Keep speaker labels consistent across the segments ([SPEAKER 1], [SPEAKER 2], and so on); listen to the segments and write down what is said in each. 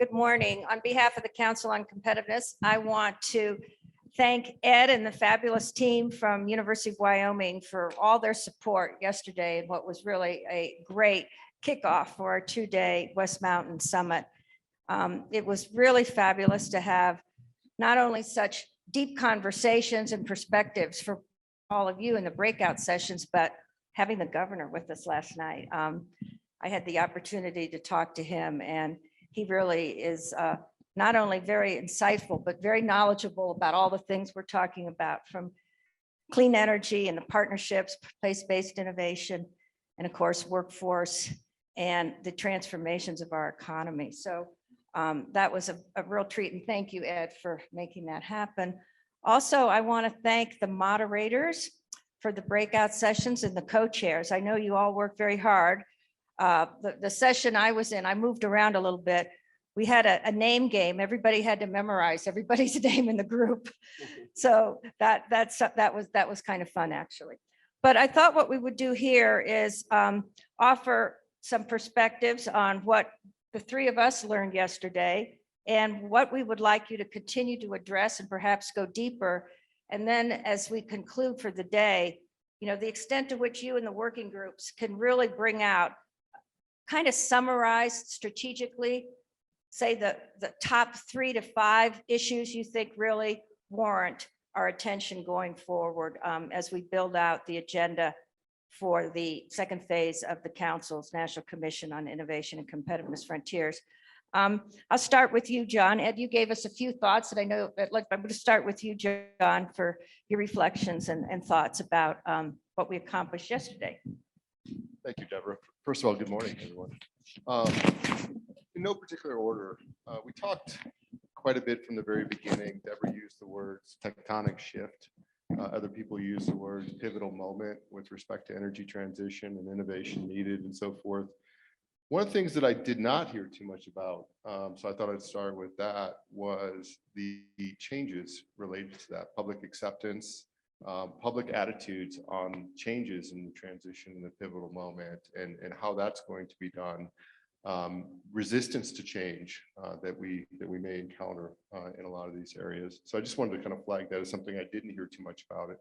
[SPEAKER 1] Good morning. On behalf of the Council on Competitiveness, I want to thank Ed and the fabulous team from University of Wyoming for all their support yesterday and what was really a great kickoff for our two-day West Mountain Summit. It was really fabulous to have not only such deep conversations and perspectives for all of you in the breakout sessions, but having the governor with us last night. I had the opportunity to talk to him, and he really is not only very insightful, but very knowledgeable about all the things we're talking about, from clean energy and the partnerships, place-based innovation, and of course, workforce and the transformations of our economy. So that was a real treat. And thank you, Ed, for making that happen. Also, I want to thank the moderators for the breakout sessions and the co-chairs. I know you all work very hard. The session I was in, I moved around a little bit. We had a name game. Everybody had to memorize everybody's name in the group. So that was kind of fun, actually. But I thought what we would do here is offer some perspectives on what the three of us learned yesterday and what we would like you to continue to address and perhaps go deeper. And then as we conclude for the day, you know, the extent to which you and the working groups can really bring out, kind of summarize strategically, say the top 3 to 5 issues you think really warrant our attention going forward as we build out the agenda for the second phase of the Council's National Commission on Innovation and Competitiveness Frontiers. I'll start with you, John. Ed, you gave us a few thoughts that I know, but I'm going to start with you, John, for your reflections and thoughts about what we accomplished yesterday.
[SPEAKER 2] Thank you, Deborah. First of all, good morning, everyone. In no particular order, we talked quite a bit from the very beginning. Deborah used the words tectonic shift. Other people use the word pivotal moment with respect to energy transition and innovation needed and so forth. One of the things that I did not hear too much about, so I thought I'd start with that, was the changes related to that, public acceptance, public attitudes on changes in the transition in the pivotal moment and how that's going to be done, resistance to change that we may encounter in a lot of these areas. So I just wanted to kind of flag that as something I didn't hear too much about it.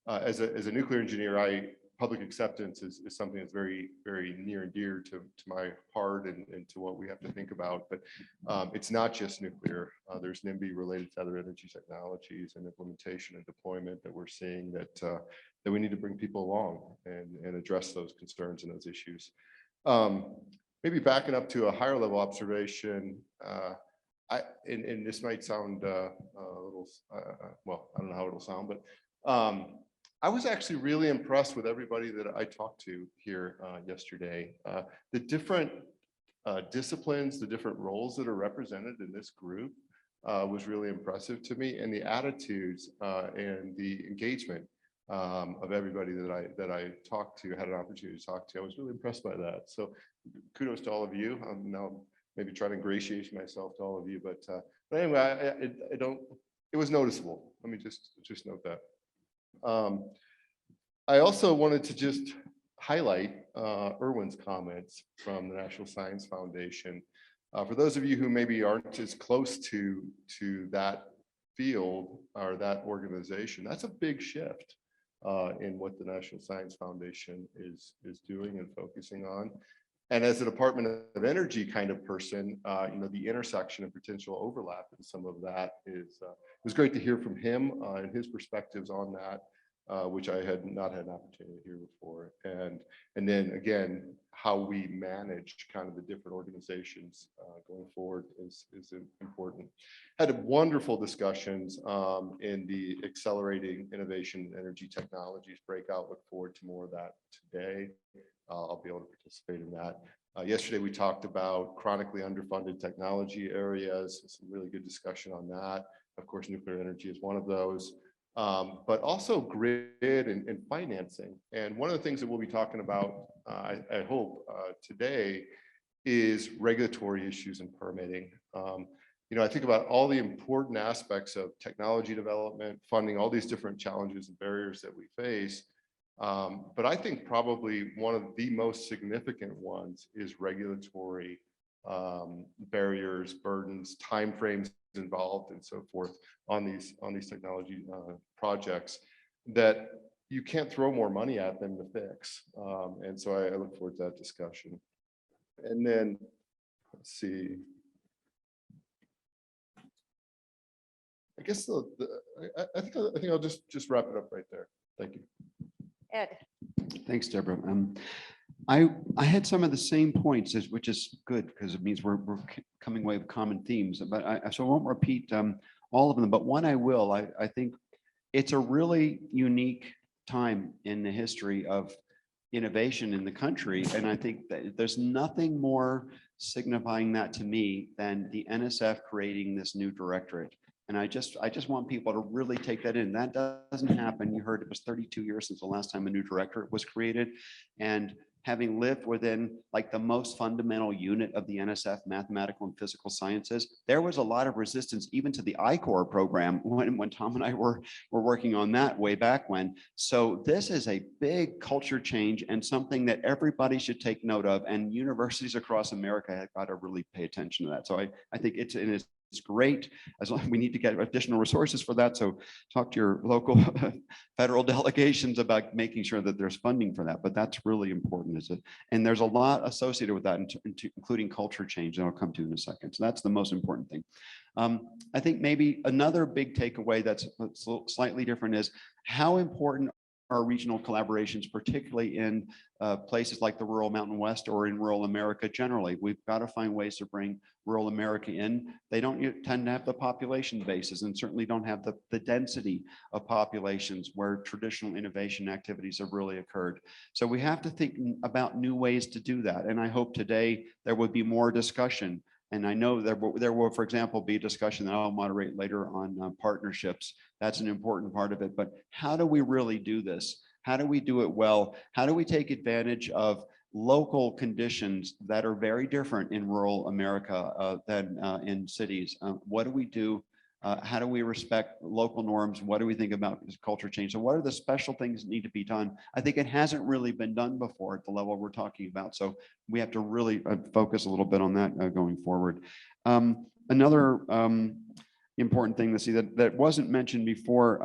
[SPEAKER 2] As a nuclear engineer, public acceptance is something that's very, very near and dear to my heart and to what we have to think about. But it's not just nuclear. There's NIMBY related to other energy technologies and implementation and deployment that we're seeing that we need to bring people along and address those concerns and those issues. Maybe backing up to a higher level observation, and this might sound a little, well, I don't know how it'll sound, but I was actually really impressed with everybody that I talked to here yesterday. The different disciplines, the different roles that are represented in this group was really impressive to me, and the attitudes and the engagement of everybody that I talked to, had an opportunity to talk to. I was really impressed by that. So kudos to all of you. I'm now maybe trying to ingratiate myself to all of you, but anyway, it was noticeable. Let me just note that. I also wanted to just highlight Erwin's comments from the National Science Foundation. For those of you who maybe aren't as close to that field or that organization, that's a big shift in what the National Science Foundation is doing and focusing on. And as a Department of Energy kind of person, you know, the intersection and potential overlap in some of that is, it was great to hear from him and his perspectives on that, which I had not had an opportunity to hear before. And then again, how we manage kind of the different organizations going forward is important. Had wonderful discussions in the Accelerating Innovation and Energy Technologies breakout. Look forward to more of that today. I'll be able to participate in that. Yesterday, we talked about chronically underfunded technology areas, some really good discussion on that. Of course, nuclear energy is one of those, but also grid and financing. And one of the things that we'll be talking about, I hope, today is regulatory issues and permitting. You know, I think about all the important aspects of technology development, funding, all these different challenges and barriers that we face. But I think probably one of the most significant ones is regulatory barriers barriers, burdens, timeframes involved, and so forth on these technology projects that you can't throw more money at them to fix. And so I look forward to that discussion. And then let's see. I guess I think I'll just wrap it up right there. Thank you.
[SPEAKER 1] Ed.
[SPEAKER 3] Thanks, Deborah. I had some of the same points, which is good because it means we're coming away with common themes. But so I won't repeat all of them. But one I will. I think it's a really unique time in the history of innovation in the country, and I think that there's nothing more signifying that to me than the NSF creating this new directorate. And I just want people to really take that in. That doesn't happen. You heard it was 32 years since the last time a new directorate was created. And having lived within like the most fundamental unit of the NSF, mathematical and physical sciences, there was a lot of resistance even to the I-Corps program when Tom and I were working on that way back when. So this is a big culture change and something that everybody should take note of. And universities across America have got to really pay attention to that. So I think it's great, as long as we need to get additional resources for that. So talk to your local federal delegations about making sure that there's funding for that. But that's really important, is it? And there's a lot associated with that, including culture change that I'll come to in a second. So that's the most important thing. I think maybe another big takeaway that's slightly different is how important are regional collaborations, particularly in places like the rural Mountain West or in rural America generally. We've got to find ways to bring rural America in. They don't tend to have the population bases and certainly don't have the density of populations where traditional innovation activities have really occurred. So we have to think about new ways to do that. And I hope today there would be more discussion. And I know there will, for example, be a discussion that I'll moderate later on partnerships. That's an important part of it. But how do we really do this? How do we do it well? How do we take advantage of local conditions that are very different in rural America than in cities? What do we do? How do we respect local norms? What do we think about culture change? So what are the special things that need to be done? I think it hasn't really been done before at the level we're talking about. So we have to really focus a little bit on that going forward. Another important thing to see that wasn't mentioned before,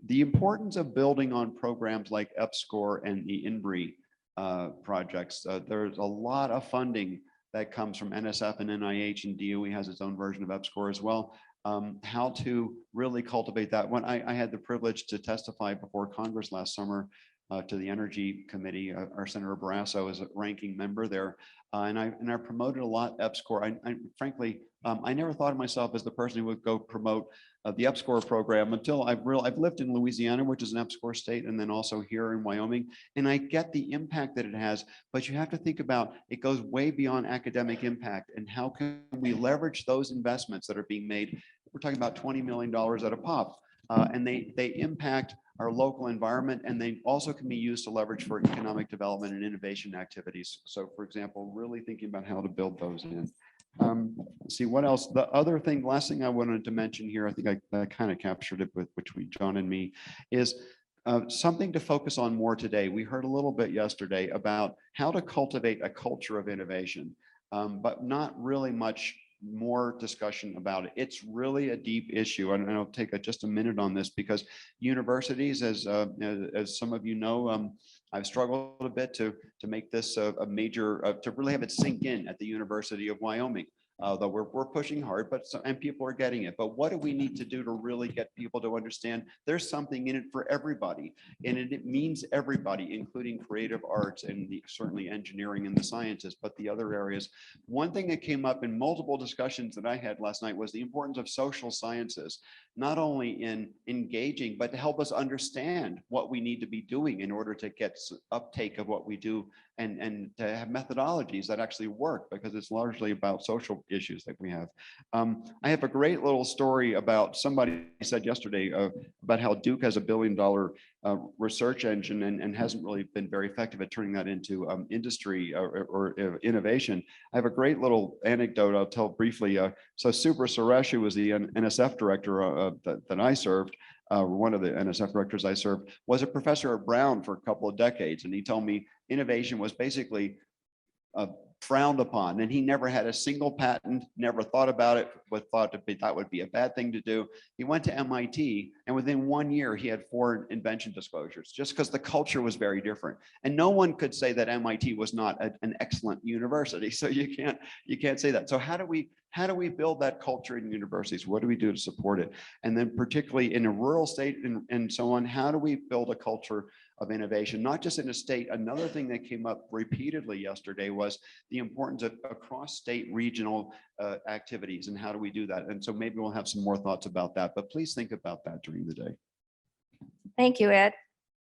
[SPEAKER 3] the importance of building on programs like EPSCoR and the INBRI projects. There's a lot of funding that comes from NSF and NIH, and DOE has its own version of EPSCoR as well. How to really cultivate that. When I had the privilege to testify before Congress last summer to the Energy Committee, our Senator Barrasso is a ranking member there, and I promoted a lot EPSCoR. Frankly, I never thought of myself as the person who would go promote the EPSCoR program until I've lived in Louisiana, which is an EPSCoR state, and then also here in Wyoming. And I get the impact that it has, but you have to think about it goes way beyond academic impact, and how can we leverage those investments that are being made? We're talking about $20 million at a pop, and they impact our local environment, and they also can be used to leverage for economic development and innovation activities. So for example, really thinking about how to build those in. Let's see what else. The other thing, last thing I wanted to mention here, I think I kind of captured it between John and me, is something to focus on more today. We heard a little bit yesterday about how to cultivate a culture of innovation, but not really much more discussion about it. It's really a deep issue, and I'll take just a minute on this because universities, as some of you know, I've struggled a bit to make this a major, to really have it sink in at the University of Wyoming. Though we're pushing hard, and people are getting it. But what do we need to do to really get people to understand there's something in it for everybody? And it means everybody, including creative arts and certainly engineering and the sciences, but the other areas. One thing that came up in multiple discussions that I had last night was the importance of social sciences, not only in engaging, but to help us understand what we need to be doing in order to get uptake of what we do, and to have methodologies that actually work, because it's largely about social issues that we have. I have a great little story about somebody said yesterday about how Duke has $1 billion research engine and hasn't really been very effective at turning that into industry or innovation. I have a great little anecdote I'll tell briefly. So Subra Suresh, who was the NSF director that I served, one of the NSF directors I served, was a professor at Brown for a couple of decades. And he told me innovation was basically frowned upon, and he never had a single patent, never thought about it, but thought that would be a bad thing to do. He went to MIT, and within 1 year, he had 4 invention disclosures, just because the culture was very different. And no one could say that MIT was not an excellent university. So you can't say that. So how do we build that culture in universities? What do we do to support it? And then particularly in a rural state and so on, how do we build a culture of innovation, not just in a state? Another thing that came up repeatedly yesterday was the importance of across state regional activities, and how do we do that? And so maybe we'll have some more thoughts about that, but please think about that during the day.
[SPEAKER 1] Thank you, Ed.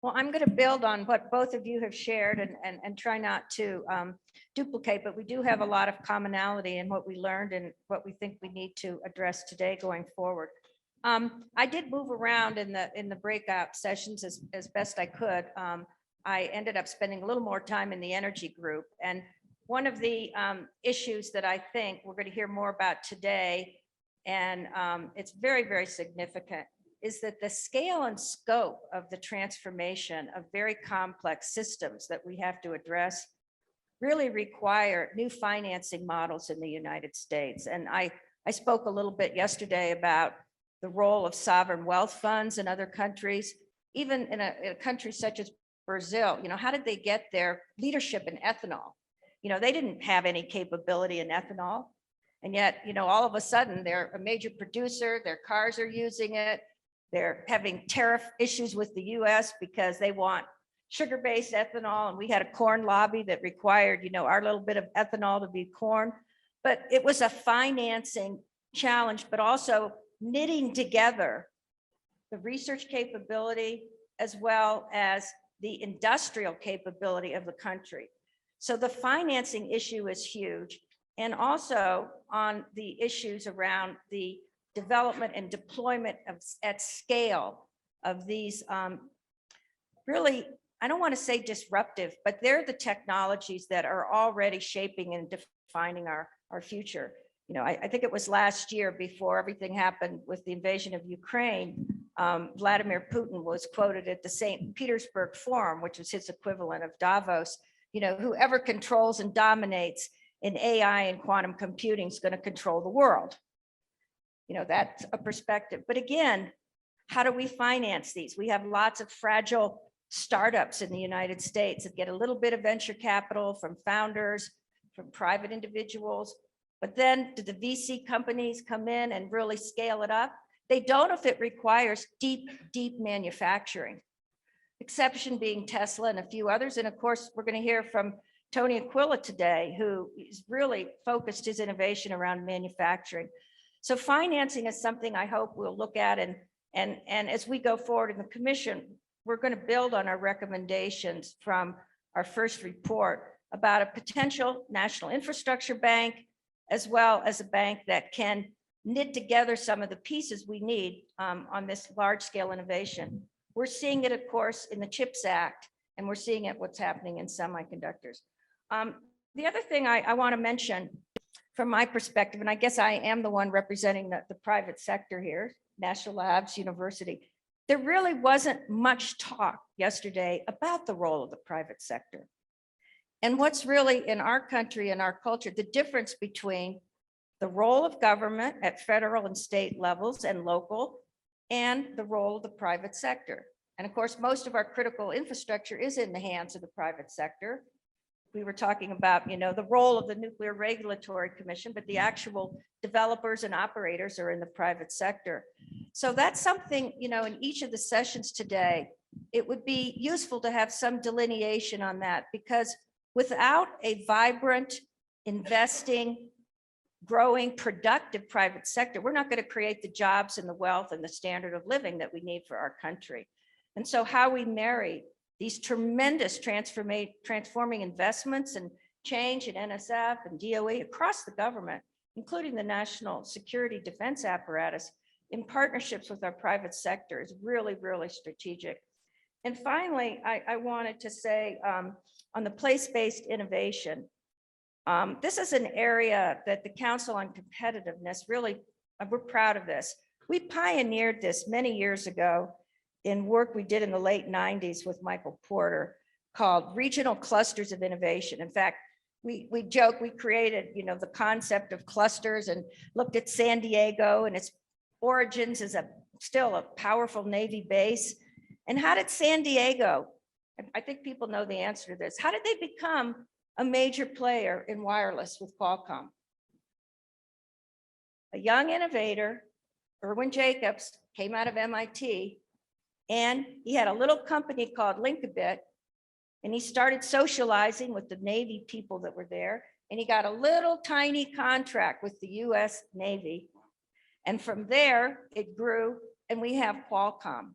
[SPEAKER 1] Well, I'm going to build on what both of you have shared and try not to duplicate, but we do have a lot of commonality in what we learned and what we think we need to address today going forward. I did move around in the breakout sessions as best I could. I ended up spending a little more time in the energy group. And one of the issues that I think we're going to hear more about today, and it's very, very significant, is that the scale and scope of the transformation of very complex systems that we have to address really require new financing models in the United States. And I spoke a little bit yesterday about the role of sovereign wealth funds in other countries, even in a country such as Brazil. How did they get their leadership in ethanol? They didn't have any capability in ethanol. And yet, all of a sudden they're a major producer, their cars are using it. They're having tariff issues with the US because they want sugar-based ethanol. And we had a corn lobby that required, our little bit of ethanol to be corn. But it was a financing challenge, but also knitting together the research capability as well as the industrial capability of the country. So the financing issue is huge. And also on the issues around the development and deployment at scale of these really, I don't want to say disruptive, but they're the technologies that are already shaping and defining our future. I think it was last year before everything happened with the invasion of Ukraine, Vladimir Putin was quoted at the St. Petersburg Forum, which was his equivalent of Davos. Whoever controls and dominates in AI and quantum computing is going to control the world. That's a perspective. But again, how do we finance these? We have lots of fragile startups in the United States that get a little bit of venture capital from founders, from private individuals. But then do the VC companies come in and really scale it up? They don't if it requires deep, deep manufacturing. Exception being Tesla and a few others. And of course, we're going to hear from Tony Aquila today, who is really focused his innovation around manufacturing. So financing is something I hope we'll look at. And as we go forward in the commission, we're going to build on our recommendations from our first report about a potential national infrastructure bank, as well as a bank that can knit together some of the pieces we need on this large scale innovation. We're seeing it, of course, in the CHIPS Act, and we're seeing it what's happening in semiconductors. The other thing I want to mention from my perspective, and I guess I am the one representing the private sector here, National Labs University, there really wasn't much talk yesterday about the role of the private sector. And what's really in our country and our culture, the difference between the role of government at federal and state levels and local, and the role of the private sector. And of course, most of our critical infrastructure is in the hands of the private sector. We were talking about, the role of the Nuclear Regulatory Commission, but the actual developers and operators are in the private sector. So that's something, in each of the sessions today, it would be useful to have some delineation on that, because without a vibrant, investing, growing, productive private sector, we're not going to create the jobs and the wealth and the standard of living that we need for our country. And so how we marry these tremendous transforming investments and change in NSF and DOE across the government, including the national security defense apparatus, in partnerships with our private sector is really, really strategic. And finally, I wanted to say on the place-based innovation, this is an area that the Council on Competitiveness really, we're proud of this. We pioneered this many years ago in work we did in the late 90s with Michael Porter called Regional Clusters of Innovation. In fact, we joke, we created, the concept of clusters and looked at San Diego and its origins as still a powerful Navy base. And how did San Diego, I think people know the answer to this, how did they become a major player in wireless with Qualcomm? A young innovator, Irwin Jacobs, came out of MIT, and he had a little company called Linkabit, and he started socializing with the Navy people that were there, and he got a little tiny contract with the US Navy. And from there, it grew, and we have Qualcomm.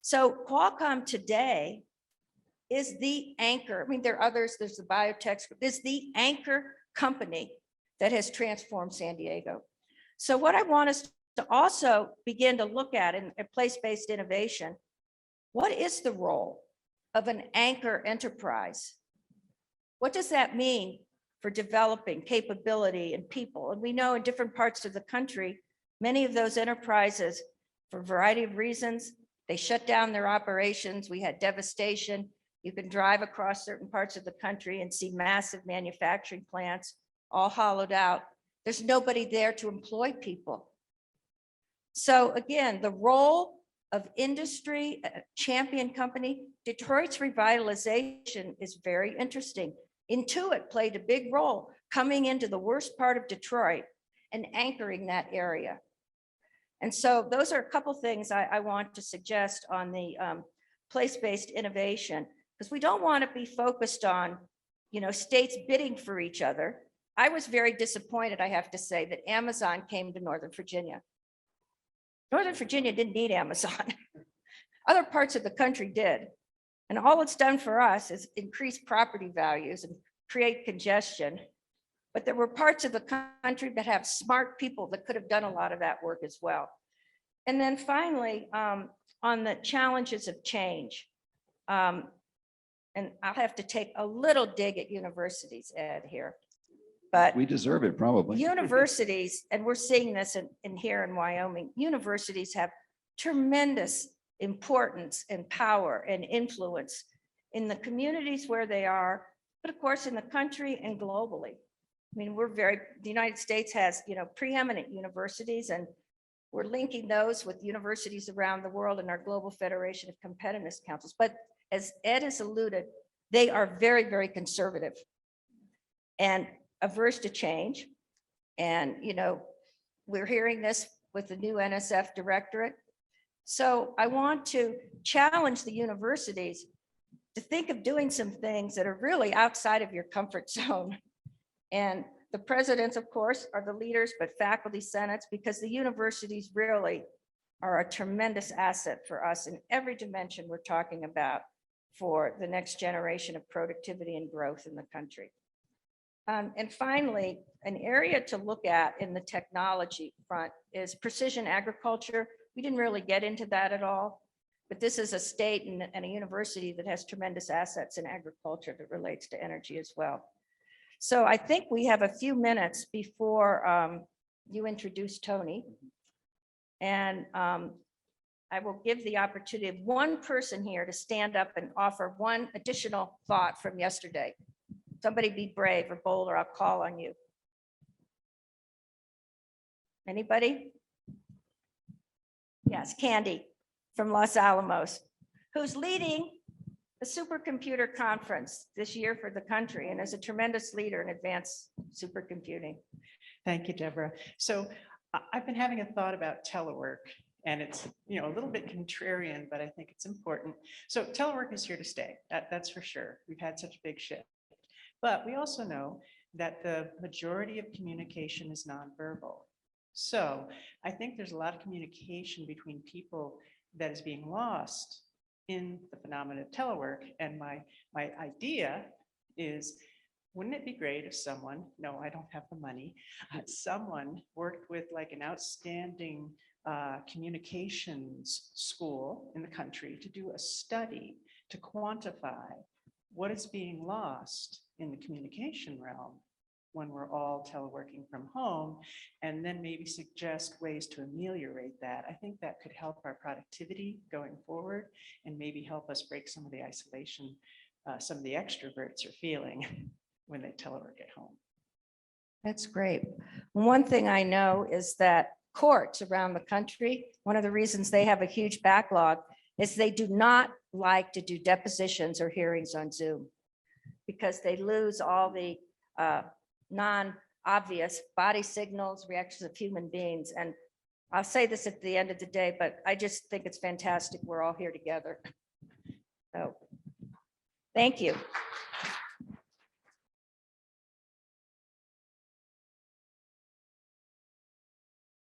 [SPEAKER 1] So Qualcomm today is the anchor. I mean, there are others, there's the biotech, is the anchor company that has transformed San Diego. So what I want us to also begin to look at in place-based innovation, what is the role of an anchor enterprise? What does that mean for developing capability and people? And we know in different parts of the country, many of those enterprises, for a variety of reasons, they shut down their operations. We had devastation. You can drive across certain parts of the country and see massive manufacturing plants all hollowed out. There's nobody there to employ people. So again, the role of industry, a champion company, Detroit's revitalization is very interesting. Intuit played a big role coming into the worst part of Detroit and anchoring that area. And so those are a couple things I want to suggest on the place-based innovation, because we don't want to be focused on, states bidding for each other. I was very disappointed, I have to say, that Amazon came to Northern Virginia. Northern Virginia didn't need Amazon. Other parts of the country did. And all it's done for us is increase property values and create congestion. But there were parts of the country that have smart people that could have done a lot of that work as well. And then finally, on the challenges of change. And I'll have to take a little dig at universities, Ed, here. But
[SPEAKER 3] We deserve it, probably.
[SPEAKER 1] universities, and we're seeing this in here in Wyoming, universities have tremendous importance and power and influence in the communities where they are, but of course in the country and globally. I mean, the United States has, preeminent universities, and we're linking those with universities around the world in our Global Federation of Competitiveness Councils. But as Ed has alluded, they are very, very conservative and averse to change. And, we're hearing this with the new NSF directorate. So I want to challenge the universities to think of doing some things that are really outside of your comfort zone. And the presidents, of course, are the leaders, but faculty senates, because the universities really are a tremendous asset for us in every dimension we're talking about for the next generation of productivity and growth in the country. And finally, an area to look at in the technology front is precision agriculture. We didn't really get into that at all, but this is a state and a university that has tremendous assets in agriculture that relates to energy as well. So I think we have a few minutes before you introduce Tony. And I will give the opportunity of one person here to stand up and offer one additional thought from yesterday. Somebody be brave or bold, or I'll call on you. Anybody? Yes, Candy from Los Alamos, who's leading the supercomputer conference this year for the country and is a tremendous leader in advanced supercomputing.
[SPEAKER 4] Thank you, Deborah. So I've been having a thought about telework, and it's a little bit contrarian, but I think it's important. So telework is here to stay. That's for sure. We've had such a big shift. But we also know that the majority of communication is nonverbal. So I think there's a lot of communication between people that is being lost in the phenomenon of telework. And my idea is, wouldn't it be great if someone, no, I don't have the money, someone worked with like an outstanding communications school in the country to do a study to quantify what is being lost in the communication realm when we're all teleworking from home, and then maybe suggest ways to ameliorate that. I think that could help our productivity going forward and maybe help us break some of the isolation some of the extroverts are feeling. when they telework at home.
[SPEAKER 1] That's great. One thing I know is that courts around the country, one of the reasons they have a huge backlog is they do not like to do depositions or hearings on Zoom because they lose all the non-obvious body signals, reactions of human beings. And I'll say this at the end of the day, but I just think it's fantastic. We're all here together. So, thank you.